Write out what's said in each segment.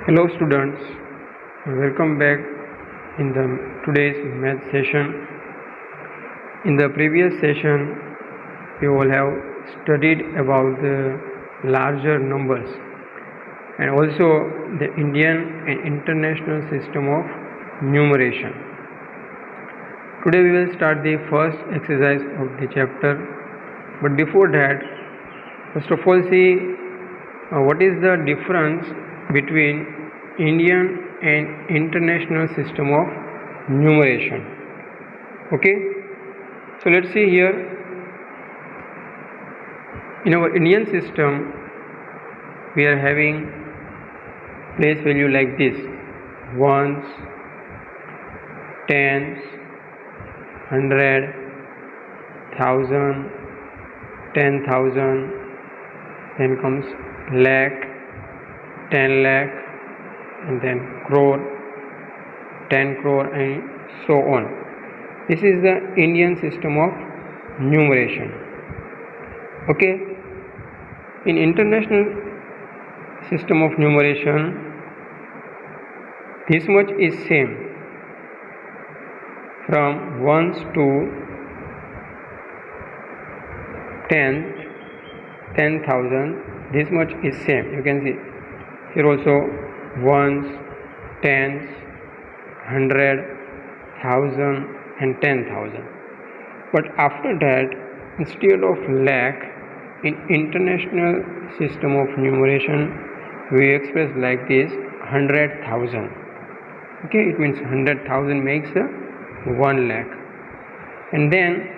Hello students, welcome back in the today's math session. In the previous session, we all have studied about the larger numbers and also the Indian and international system of numeration. Today we will start the first exercise of the chapter, but before that, first of all see what is the difference between Indian and international system of numeration. Okay, so let's see here. In our Indian system, we are having place value like this: ones, tens, hundred, thousand, 10,000. Then comes lakh, 10 lakh, and then crore, 10 crore, and so on. This is the Indian system of numeration. Okay, in international system of numeration, this much is same from ones to 10,000. This much is same. You can see here also ones, tens, 100, 1,000 and 10,000. But after that, instead of lakh, in international system of numeration, we express like this: 100,000. Okay, it means 100,000 makes 1 lakh, and then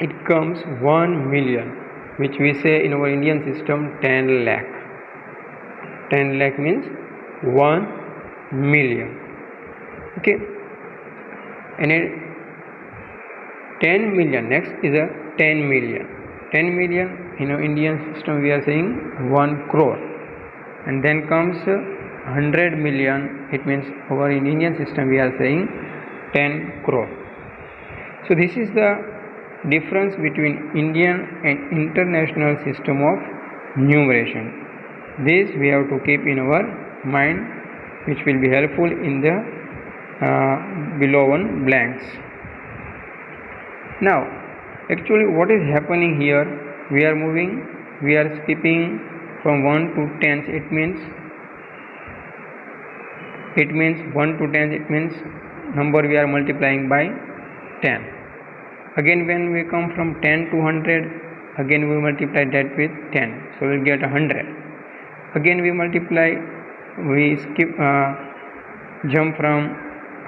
it comes 1 million, which we say in our Indian system 10 lakh. 10 lakh means 1 million. Okay, and 10 million, next is a 10 million. 10 million in our Indian system we are saying 1 crore, and then comes 100 million. It means our in Indian system we are saying 10 crore. So this is the difference between Indian and international system of numeration. This we have to keep in our mind, which will be helpful in the below one blanks. Now, actually what is happening here? We are skipping from 1 to 10. It means 1 to 10. It means number we are multiplying by 10. Again, when we come from 10 to 100, again we multiply that with 10, so we will get 100. Again we jump from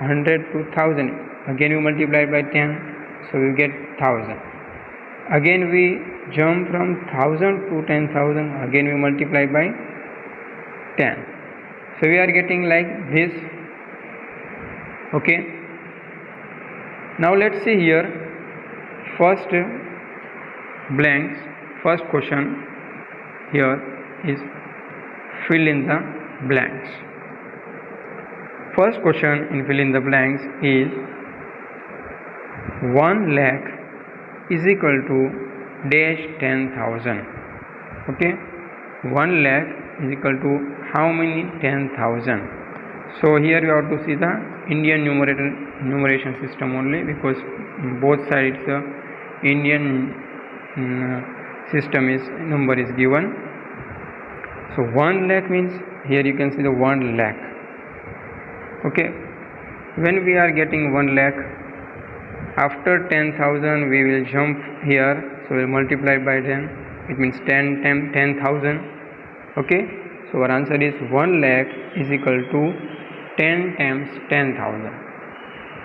100 to 1000. Again we multiply by 10, so we get 1000. Again we jump from 1000 to 10,000. Again we multiply by 10. So we are getting like this. Okay. Now let's see here. First blanks, first question here is fill in the blanks. First question in fill in the blanks is 1 lakh is equal to dash 10,000. Okay, 1 lakh is equal to how many 10,000? So here you have to see the Indian numeration system only, because both sides Indian system is number is given. So 1 lakh means here you can see the 1 lakh. Okay, when we are getting 1 lakh, after 10,000 we will jump here, so we will multiply by 10. It means 10 times 10,000. Okay, so our answer is 1 lakh is equal to 10 times 10,000.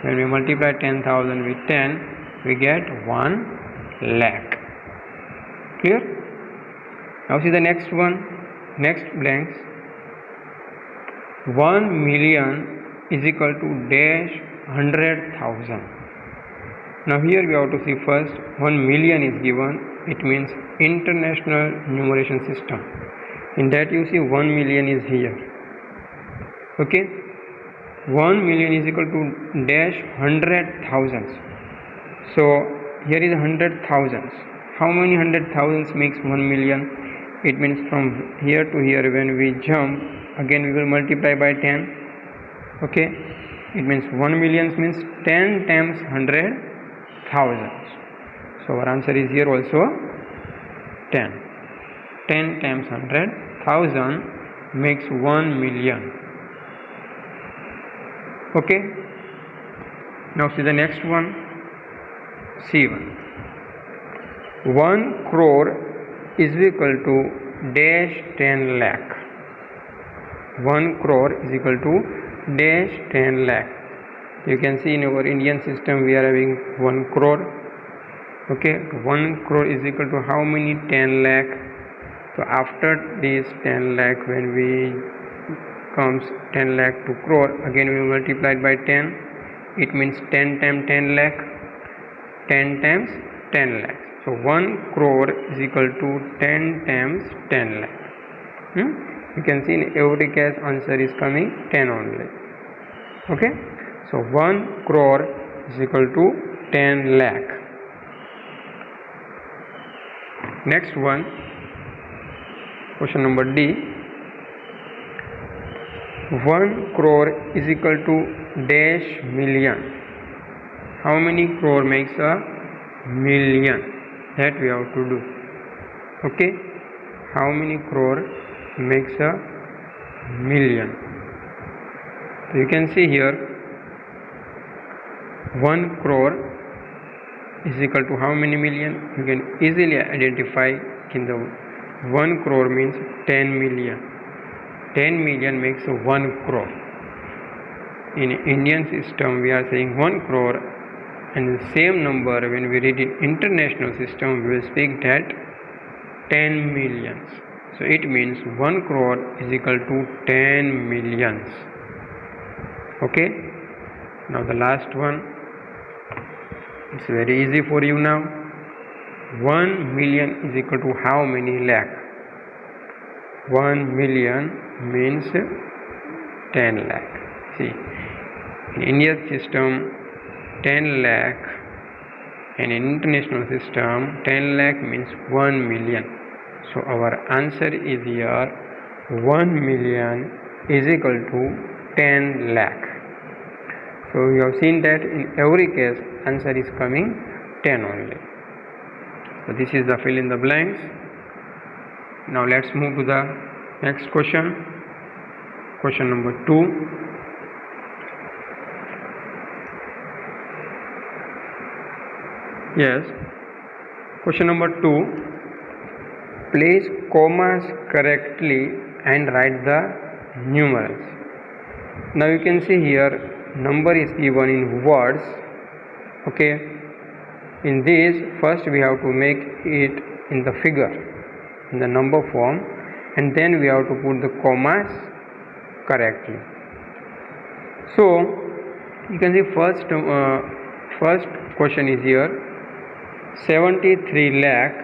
When we multiply 10,000 with 10, we get 1 lakh. Clear? Now see the next one, next blanks. 1 million is equal to dash 100,000. Now here we have to see first 1 million is given. It means international numeration system. In that you see 1 million is here. Okay, 1 million is equal to dash 100,000. So here is 100,000. How many 100,000s makes 1 million? It means from here to here, when we jump, again we will multiply by 10. Okay, it means 1 million means 10 times 100,000. So our answer is here also 10. 10 times 100,000 makes 1 million. Okay, now see the next one. C1. 1 crore is equal to dash 10 lakh. 1 crore is equal to dash 10 lakh. You can see in our Indian system we are having 1 crore. Okay, 1 crore is equal to how many? 10 lakh. So after this 10 lakh, when we comes 10 lakh to crore, again we multiply by 10. It means 10 times 10 lakh. 10 times 10 lakh. So 1 crore is equal to 10 times 10 lakh. You can see in every case answer is coming 10 only. Okay, so 1 crore is equal to 10 lakh. Next one, question number D. 1 crore is equal to dash million. How many crore makes a million? That we have to do. Okay, how many crore makes a million? So you can see here 1 crore is equal to how many million? You can easily identify in the 1 crore means 10 million. 10 million makes 1 crore. In Indian system we are saying 1 crore, and the same number when we read in international system we will speak that 10 millions. So it means 1 crore is equal to 10 millions. Okay, now the last one, it's very easy for you now. 1 million is equal to how many lakh? 1 million means 10 lakh. See, in Indian system 10 lakh, and in international system 10 lakh means 1 million. So our answer is here 1 million is equal to 10 lakh. So you have seen that in every case answer is coming 10 only. So this is the fill in the blanks. Now let's move to the next question. Question number 2. Yes, question number 2. Place commas correctly and write the numerals. Now you can see here number is given in words. Okay, in this first we have to make it in the figure, in the number form, and then we have to put the commas correctly. So you can see first question is here 73 lakh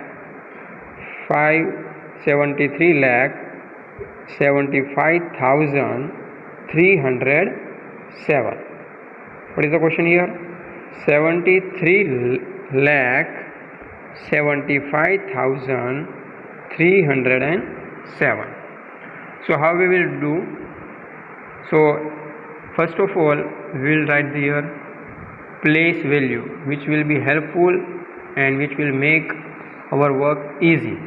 75,307. What is the question here? 73 lakh 75,307. So how we will do? So first of all we will write here place value, which will be helpful and which will make our work easy.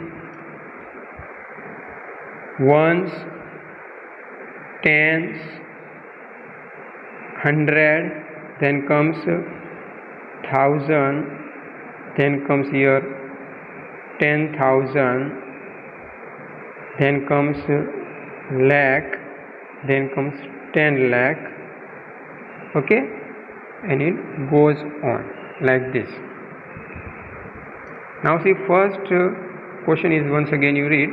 Ones, tens, 100, then comes 1000, then comes here 10,000, then comes lakh, then comes 10 lakh. Okay, and it goes on like this. Now see, first question is, once again you read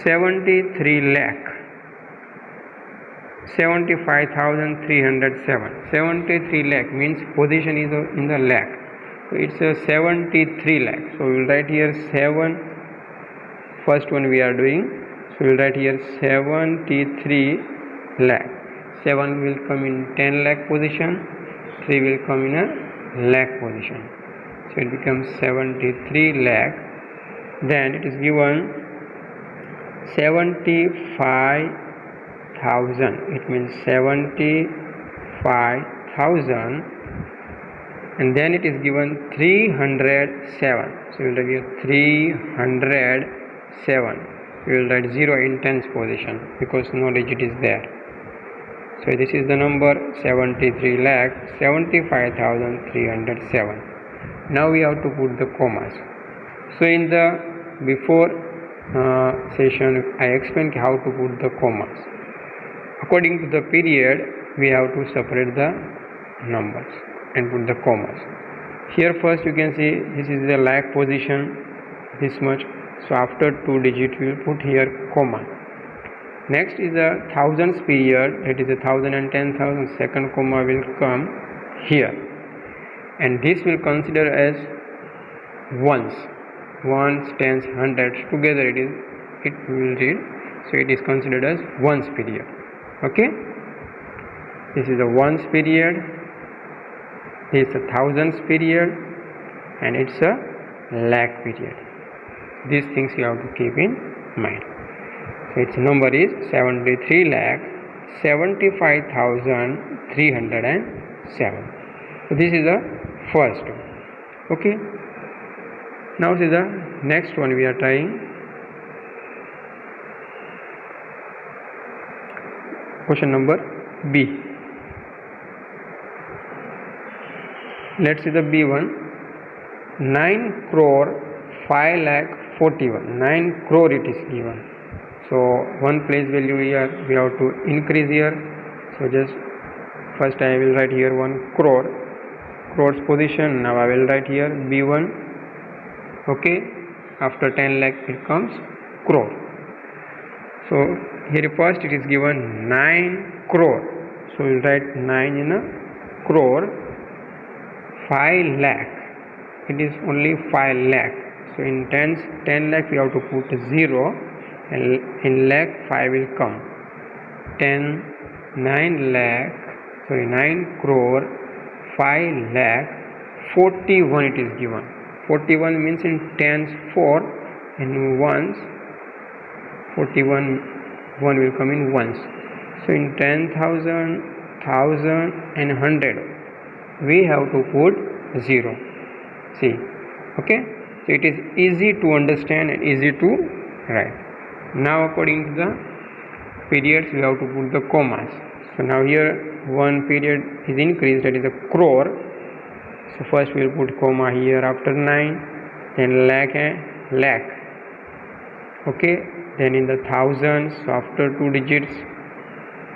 73 lakh 75,307. 73 lakh means position is in the lakh, so it's a 73 lakh. So we will write here 7. First one we are doing, so we will write here 73 lakh. 7 will come in 10 lakh position, 3 will come in a lakh position, so it becomes 73 lakh. Then it is given 75,000. It means 75,000, and then it is given 307. So we will write here 307. We will write 0 in tens position because no digit is there. So this is the number 73,75,307. Now we have to put the commas. So in the before session I explained how to put the commas. According to the period we have to separate the numbers and put the commas. Here first you can see this is the lakh position, this much. So after 2 digit we will put here comma. Next is the thousands period, that is 1,000 and 10,000. Second comma will come here, and this will consider as ones, tens, hundreds together. It will read. So it is considered as ones period. Okay, this is a ones period, this is a thousands period, and it's a lakh period. These things you have to keep in mind. So its number is 73,75,307. So this is the first one. Okay, now this is the next one we are trying. Question number B. Let's see the B one. 9 crore 5 lakh 41. 9 crore it is given. So one place value here we have to increase here. So just first I will write here 1 crore, crores position. Now I will write here B1. Okay, after 10 lakh it comes crore. So here first it is given 9 crore. So we will write 9 in a crore. 5 lakh. It is only 5 lakh. So in tens, 10 lakh we have to put 0, and in lakh 5 will come. 9 lakh. Sorry, 9 crore 5 lakh 41 it is given. 41 means in tens 4, and ones 41, 1 will come in ones. So in 10,000, 1,000 and 100 we have to put 0. See, okay, so it is easy to understand and easy to write. Now according to the periods we have to put the commas. So now here one period is increased, that is a crore. So first we will put comma here after 9, then lakh and lakh. Okay, then in the thousands, so after 2 digits,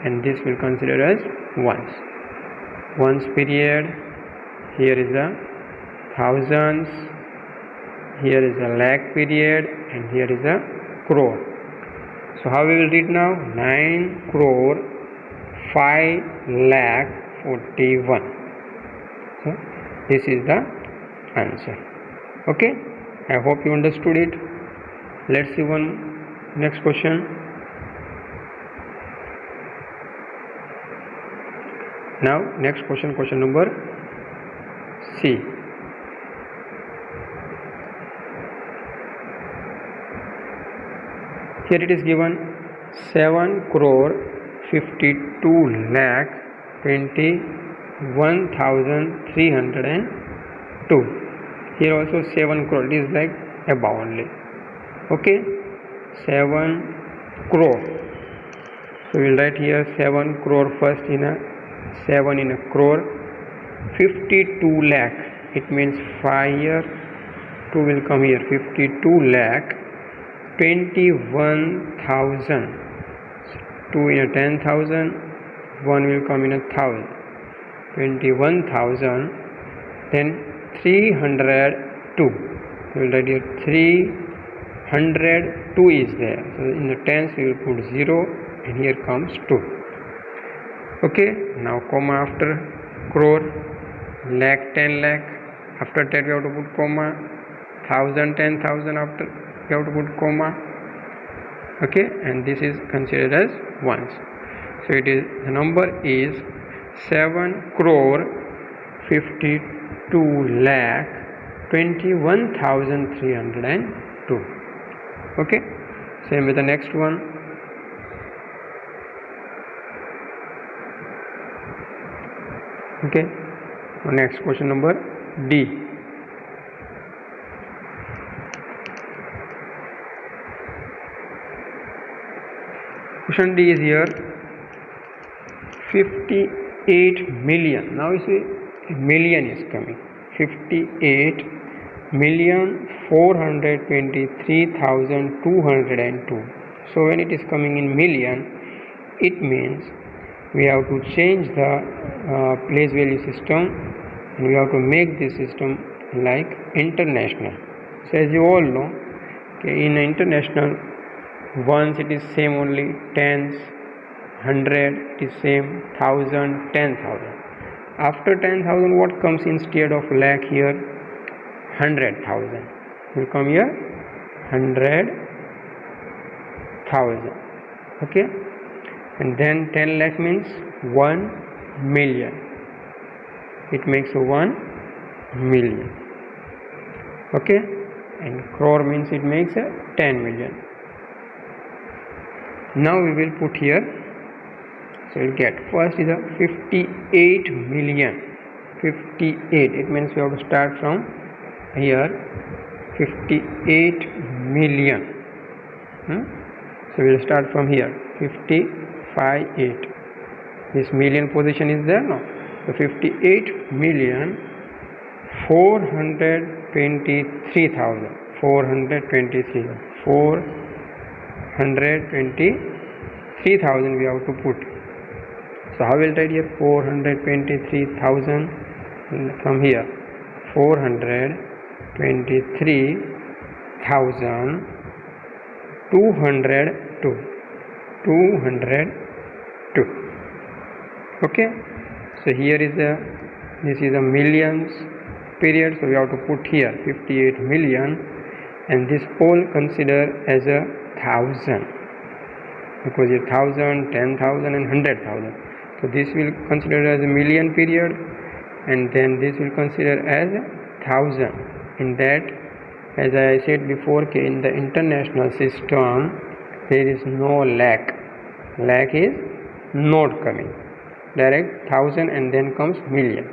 and this will consider as ones. Ones period, here is a thousands, here is a lakh period, and here is a crore. So how we will read now? 9 crore 5 lakh 41. So this is the answer. Okay, I hope you understood it. Let's see one next question. Now next question, question number C. Here it is given 7 crore 52 lakh 21,302. Here also 7 crore, it is like above only. Okay, 7 crore. So we will write here 7 crore first in a 7 in a crore. 52 lakh, it means 5 here, 2 will come here. 52 lakh 21,000. 2 in a 10,000, 1 will come in a 1,000. 21,000. Then 302. We will write here 302 is there. So in the tens we will put 0, and here comes 2. Okay, now comma after crore, lakh 10 lakh. After that we have to put comma. 1,000 10,000 after we have to put comma. Okay, and this is considered as ones. So it is, the number is 7 crore 52 lakh 21,302. Okay, Same with the next one. Okay, next question number D. Question D is here 58 million. Now you see million is coming. 58,423,202. So when it is coming in million, it means we have to change the place value system, and we have to make this system like international. So as you all know, okay, in international, ones it is same only, tens, 100 it is same, 1000, 10,000. After 10,000, what comes instead of lakh here? 100,000 will come here, 100,000. Okay, and then 10 lakh means 1 million. It makes 1 million. Okay, and crore means it makes 10 million. Now we will put here. So we'll get first is a 58 million. 58. It means we have to start from here. 58 million. So we'll start from here. 58. This million position is there now. So 58 million 423,000. 423,000 we have to put. So how will write here? 423,000 from here. 423,202. 202. Okay. So here is this is a millions period. So we have to put here 58 million, and this all consider as a thousand, because it 1,000, 10,000 and 100,000. So this will consider as a million period, and then this will consider as 1,000. In that, as I said before, in the international system there is no lakh. Lakh is not coming. Direct 1,000 and then comes million.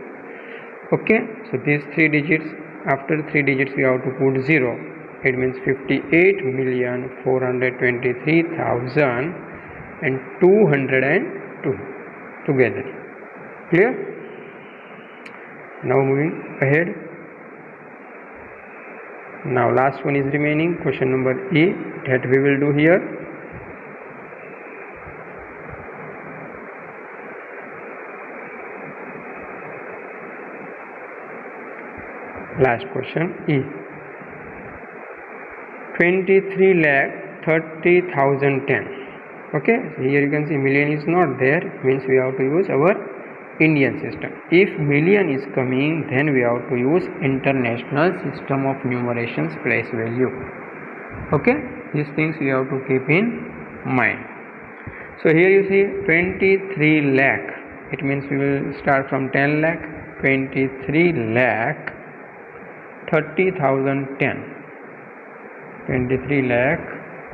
Okay, so these 3 digits, after 3 digits we have to put 0. It means 58,423,202 together. Clear? Now moving ahead. Now last one is remaining, question number E, that we will do here. Last question E. 23,30,010. Okay, so here you can see million is not there, means we have to use our Indian system. If million is coming, then we have to use international system of numerations place value. Okay, these things you have to keep in mind. So here you see 23 lakh. It means we will start from 10 lakh. 23 lakh 30,010. 23 lakh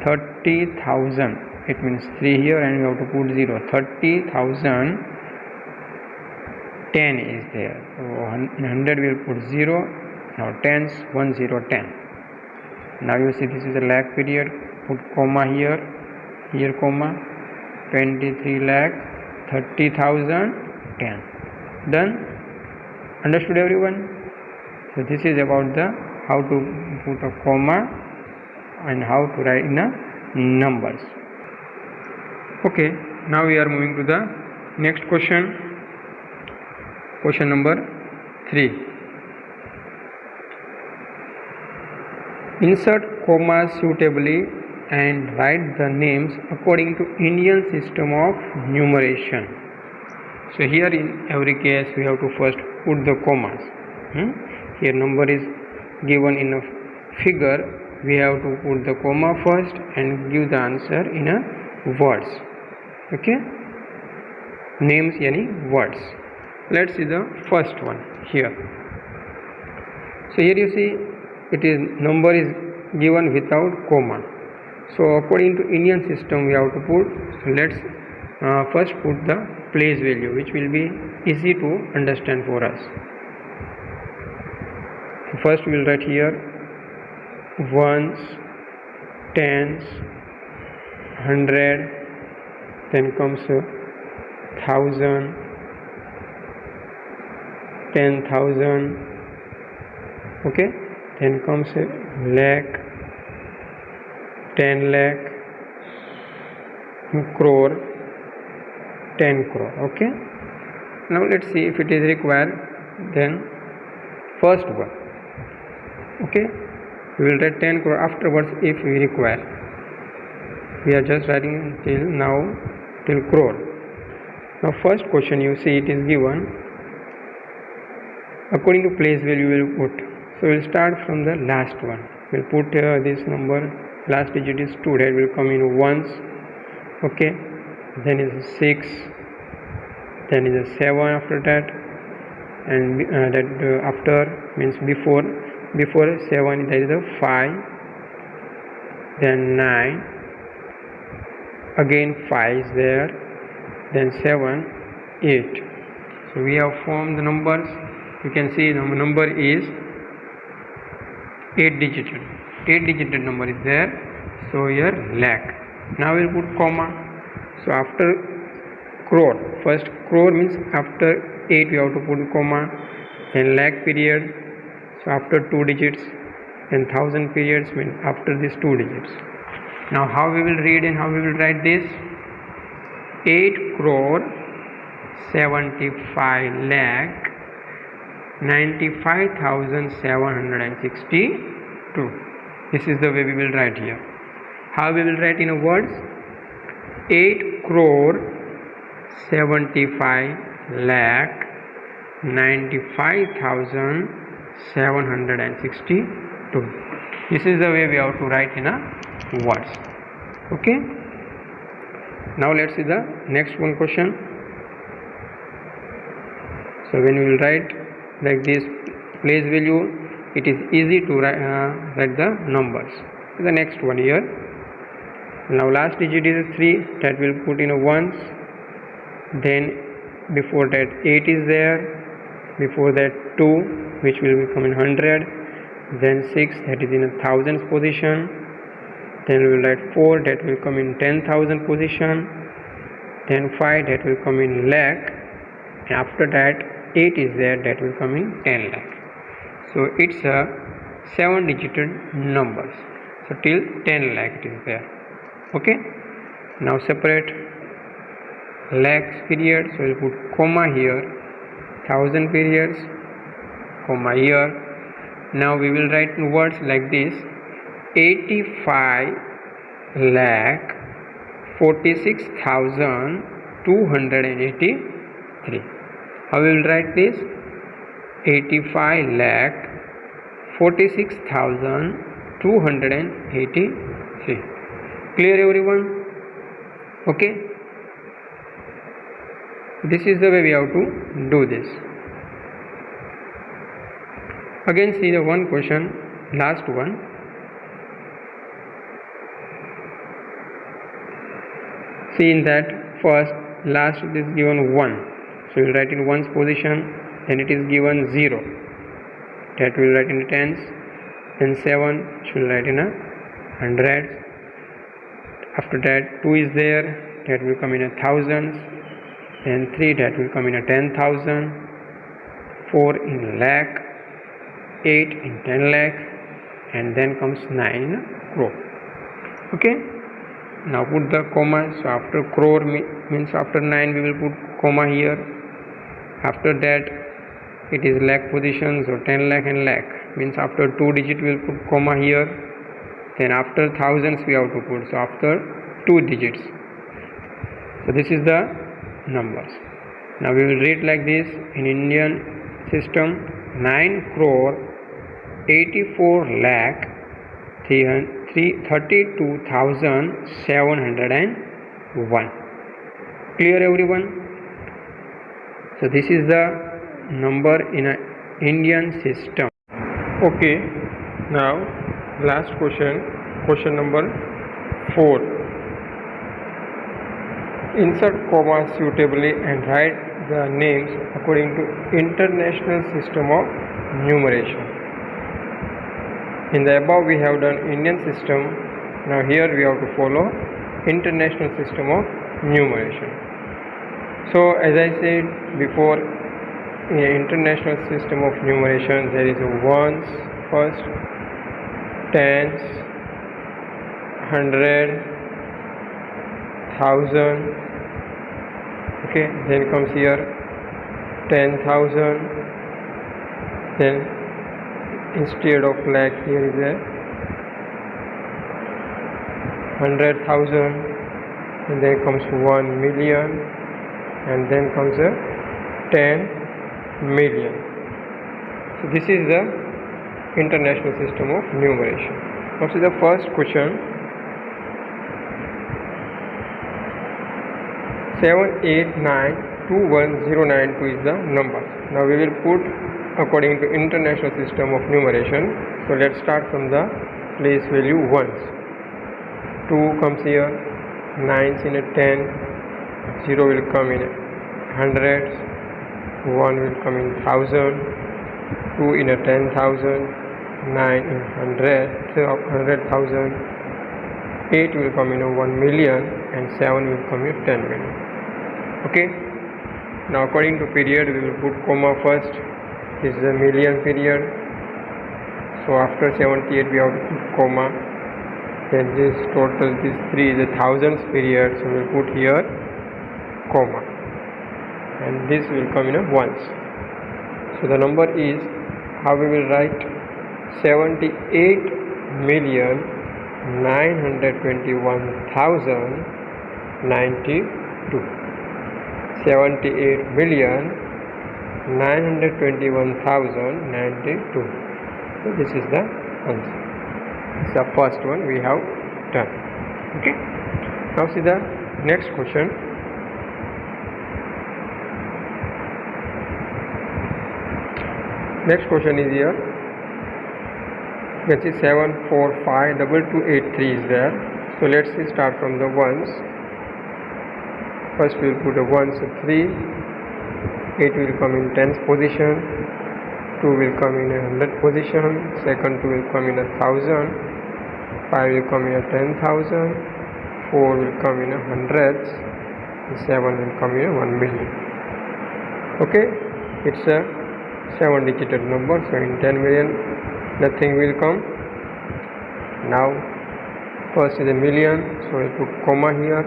30,000. It means 3 here and we have to put 0. 30,010 is there. So in 100 we will put 0. Now tens, 1 0 10. Now you see this is a lakh period. Put comma here. Here comma. 23 lakh 30,010. Done? Understood everyone? So this is about the how to put a comma and how to write in a numbers. Okay, now we are moving to the next question. Question number 3. Insert commas suitably and write the names according to Indian system of numeration. So here in every case we have to first put the commas. Here number is given in a figure. We have to put the comma first and give the answer in a words. Okay, names yani words. Let's see the first one here. So here you see it is number is given without comma. So according to Indian system we have to put, so let's first put the place value, which will be easy to understand for us. First we will write here ones, tens, 100, then comes 1000, 10,000, okay, then comes lakh, 10 lakh, crore, 10 crore. Okay, now let's see if it is required. Then first one, okay, we will write 10 crore afterwards if we require. We are just writing till now till crore. Now first question, you see it is given according to place value we will put. So we will start from the last one. We will put this number, last digit is 2, that will come in ones, okay, then is 6, then is a 7 after that, and that after means before 7 there is a 5, then 9, again 5 is there, then 7, 8. So we have formed the numbers. You can see the number is 8 digit number is there. So here lakh. Now we will put comma. So after crore, first crore means after 8 we have to put comma, then lakh period, so after 2 digits, then 1000 periods means after these 2 digits. Now how we will read and how we will write this? 8 crore 75 lakh 95,762. This is the way we will write here. How we will write in a words? 8 crore 75 lakh 95,762. This is the way we have to write in a words. Okay. Now let's see the next one question. So when we will write like this place value, it is easy to write the numbers. The next one here. Now last digit is 3, that will put in a ones, then before that 8 is there, before that 2 which will become in 100, then 6 that is in a thousands position, then we will write 4 that will come in 10,000 position, then 5 that will come in lakh, and after that 8 is there, that will come in 10 lakh. So it's a 7 digit numbers. So till 10 lakh it is there. Okay. Now separate lakhs period. So we'll put comma here, 1000 periods, comma here. Now we will write in words like this: 85 lakh 46,283. How we will write this? 85 lakh 46,283. Clear everyone? Okay. This is the way we have to do this. Again see the one question, last one. See in that first last it is given 1. So we will write in ones position, then it is given 0. That we will write in tens, then 7 should write in a hundreds. After that 2 is there, that will come in a thousands, then 3 that will come in a 10,000, 4 in lakh, 8 in 10 lakh, and then comes 9 in a crore. Okay. Now put the comma. So after crore means after 9 we will put comma here. After that it is lakh position, so 10 lakh and lakh means after 2 digit we will put comma here. Then after thousands we have to put, so after 2 digits. So this is the numbers. Now we will read like this in Indian system: 9 crore 84 lakh 32,701. Clear everyone? So this is the number in an Indian system. Okay. Now last question, question number 4. Insert comma suitably and write the names according to International System of Numeration. In the above we have done Indian system. Now here we have to follow International System of Numeration. So as I said before, in International System of Numeration there is a ones first, tens, 100, 1000. Okay, then comes here 10,000. Then instead of lakh here is a 100,000, and then comes 1 million, and then comes a 10 million. So this is the International System of Numeration. Now see the first question. 7892109 is the number. Now we will put according to International System of Numeration. So let's start from the place value ones. 2 comes here, 9s in a 10, 0 will come in hundreds, 1 will come in 1000, 2 in a 10,000, 9 in 100,000, 8 will come in a 1 million, and 7 will come in 10 million. Okay, now according to period we will put comma first. This is the million period, so after 78 we have to put comma. Then this total, this 3 is a thousands period, so we will put here comma, and this will come in a ones. So the number is, how we will write, 78,921,092. 78,921,092. So this is the answer. This is the first one we have done. Okay. Now see the next question. Next question is here. You can see 7452283 is there. So let's see, start from the ones. First we will put a 1, so 3, 8 will come in 10th position, 2 will come in a 100th position, second 2 will come in a 1000, 5 will come in a 10,000, 4 will come in a hundreds, and 7 will come in a 1 million. Okay, it's a 7-digit number, so in 10 million nothing will come. Now first is a million, so we'll put comma here.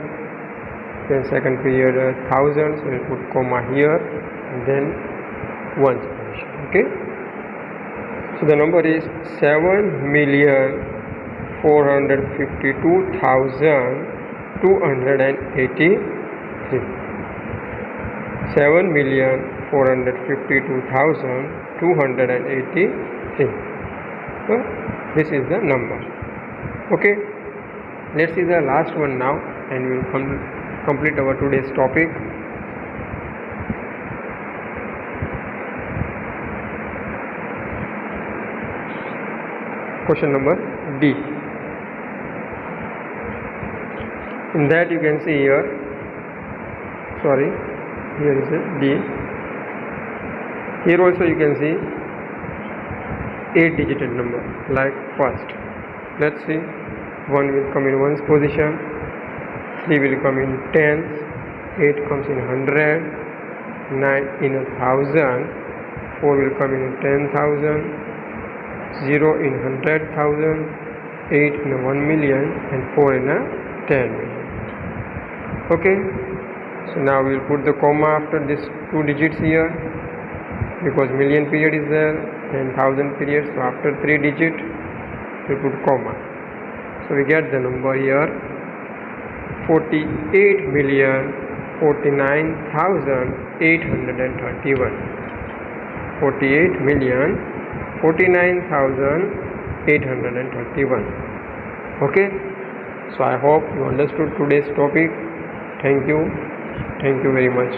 Then second period 1000, so we'll put comma here, and then ones position. Okay, so the number is 7,452,283. 7,452,283. So this is the number. Okay, let's see the last one now, and we will complete our today's topic. Question number D. In that you can see here, sorry, here is a D. Here also you can see 8-digit number, like first. Let's see, 1 will come in ones position, 3 will come in tens, 8 comes in 100, 9 in 1,000, 4 will come in 10,000, 0 in 100,000, 8 in 1 million, and 4 in 10 million. Okay, so now we will put the comma after this 2 digits here, because million period is there, then 1000 period, so after 3 digit we put comma. So we get the number here, 48,049,831. 48,049,831. Okay, so I hope you understood today's topic. Thank you very much.